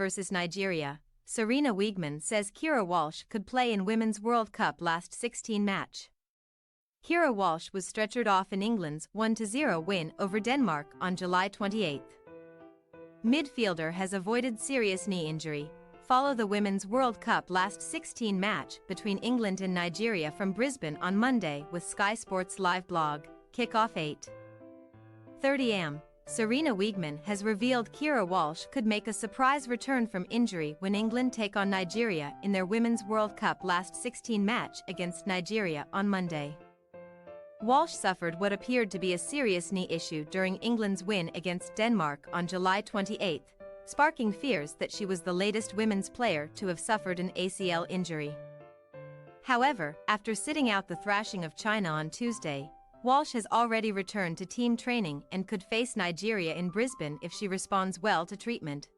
vs Nigeria, Sarina Wiegman says Keira Walsh could play in Women's World Cup last-16 match. Keira Walsh was stretchered off in England's 1-0 win over Denmark on July 28. Midfielder has avoided serious knee injury. Follow the Women's World Cup last-16 match between England and Nigeria from Brisbane on Monday with Sky Sports live blog, kickoff 8:30 am. Sarina Wiegman has revealed Keira Walsh could make a surprise return from injury when England take on Nigeria in their Women's World Cup last-16 match against Nigeria on Monday. Walsh suffered what appeared to be a serious knee issue during England's win against Denmark on July 28, sparking fears that she was the latest women's player to have suffered an ACL injury. However, after sitting out the thrashing of China on Tuesday, Walsh has already returned to team training and could face Nigeria in Brisbane if she responds well to treatment,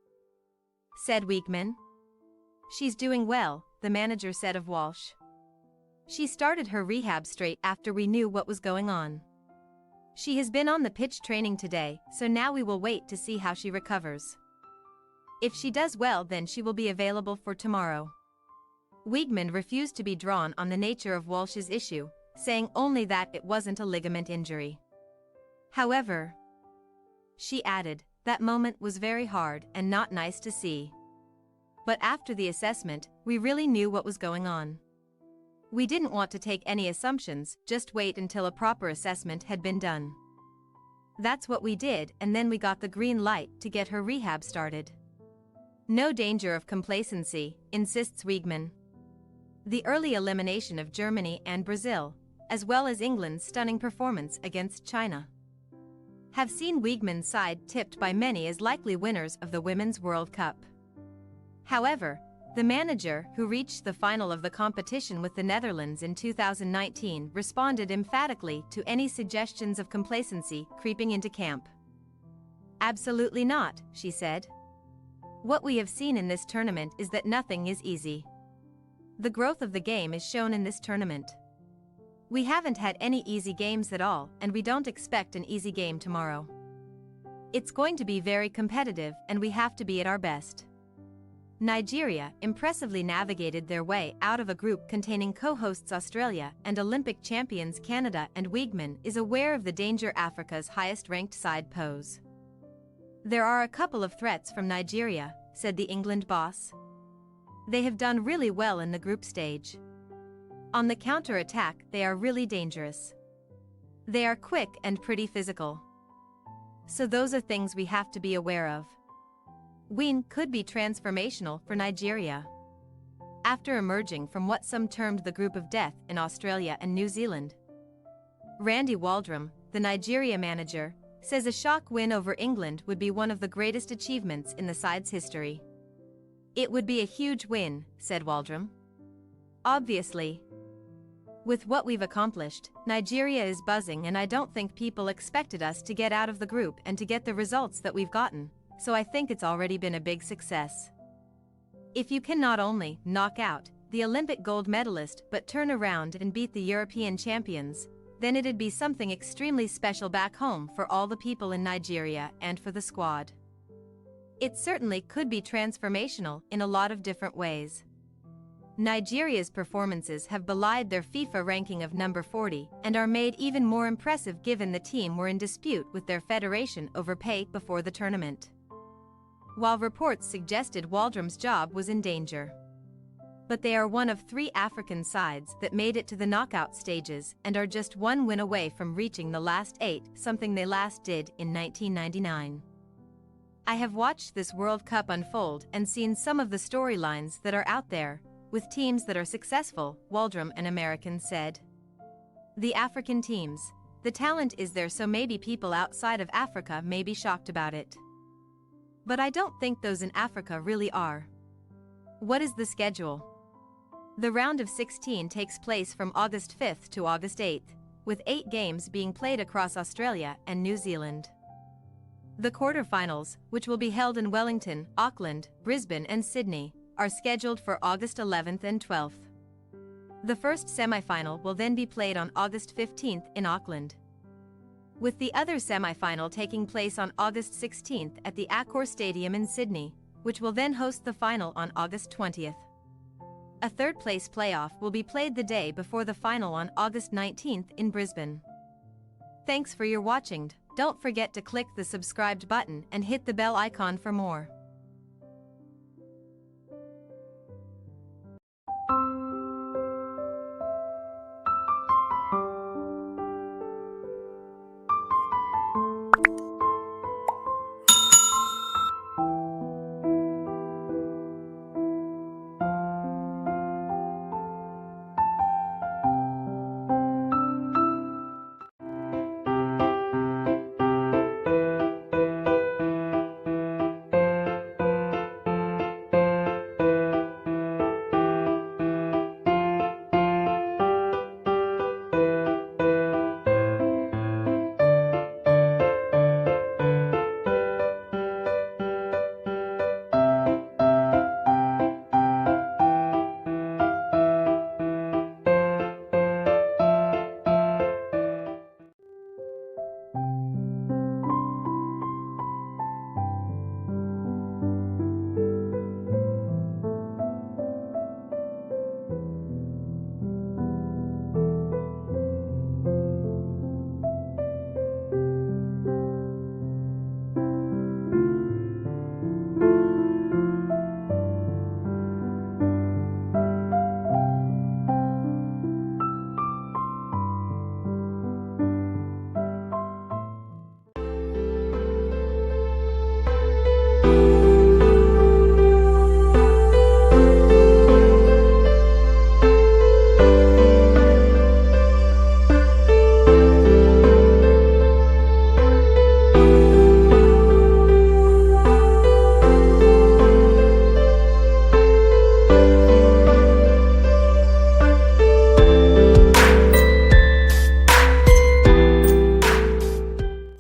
said Wiegman. "She's doing well," the manager said of Walsh. "She started her rehab straight after we knew what was going on. She has been on the pitch training today, so now we will wait to see how she recovers. If she does well, then she will be available for tomorrow." Wiegman refused to be drawn on the nature of Walsh's issue, saying only that it wasn't a ligament injury. However, she added, "That moment was very hard and not nice to see. But after the assessment, we really knew what was going on. We didn't want to take any assumptions, just wait until a proper assessment had been done. That's what we did, and then we got the green light to get her rehab started. No danger of complacency," insists Wiegman. The early elimination of Germany and Brazil, as well as England's stunning performance against China, have seen Wiegman's side tipped by many as likely winners of the Women's World Cup. However, the manager, who reached the final of the competition with the Netherlands in 2019, responded emphatically to any suggestions of complacency creeping into camp. "Absolutely not," she said. "What we have seen in this tournament is that nothing is easy. The growth of the game is shown in this tournament. We haven't had any easy games at all, and we don't expect an easy game tomorrow. It's going to be very competitive, and we have to be at our best." Nigeria impressively navigated their way out of a group containing co-hosts Australia and Olympic champions Canada, and Wiegman is aware of the danger Africa's highest-ranked side pose. "There are a couple of threats from Nigeria," said the England boss. "They have done really well in the group stage. On the counter-attack, they are really dangerous. They are quick and pretty physical. So those are things we have to be aware of." Win could be transformational for Nigeria. After emerging from what some termed the group of death in Australia and New Zealand, Randy Waldrum, the Nigeria manager, says a shock win over England would be one of the greatest achievements in the side's history. "It would be a huge win," said Waldrum. "Obviously. With what we've accomplished, Nigeria is buzzing, and I don't think people expected us to get out of the group and to get the results that we've gotten, so I think it's already been a big success. If you can not only knock out the Olympic gold medalist but turn around and beat the European champions, then it'd be something extremely special back home for all the people in Nigeria and for the squad. It certainly could be transformational in a lot of different ways." Nigeria's performances have belied their FIFA ranking of number 40 and are made even more impressive given the team were in dispute with their federation over pay before the tournament, while reports suggested Waldrum's job was in danger. But they are one of 3 African sides that made it to the knockout stages and are just one win away from reaching the last 8, something they last did in 1999. "I have watched this World Cup unfold and seen some of the storylines that are out there, with teams that are successful," Waldrum, an American, said. "The African teams, the talent is there, so maybe people outside of Africa may be shocked about it. But I don't think those in Africa really are." What is the schedule? The round of 16 takes place from August 5 to August 8, with 8 games being played across Australia and New Zealand. The quarter-finals, which will be held in Wellington, Auckland, Brisbane and Sydney, are scheduled for August 11 and 12. The first semi-final will then be played on August 15 in Auckland, with the other semi-final taking place on August 16 at the Accor Stadium in Sydney, which will then host the final on August 20th. A third-place playoff will be played the day before the final on August 19th in Brisbane. Thanks for your watching. Don't forget to click the subscribed button and hit the bell icon for more.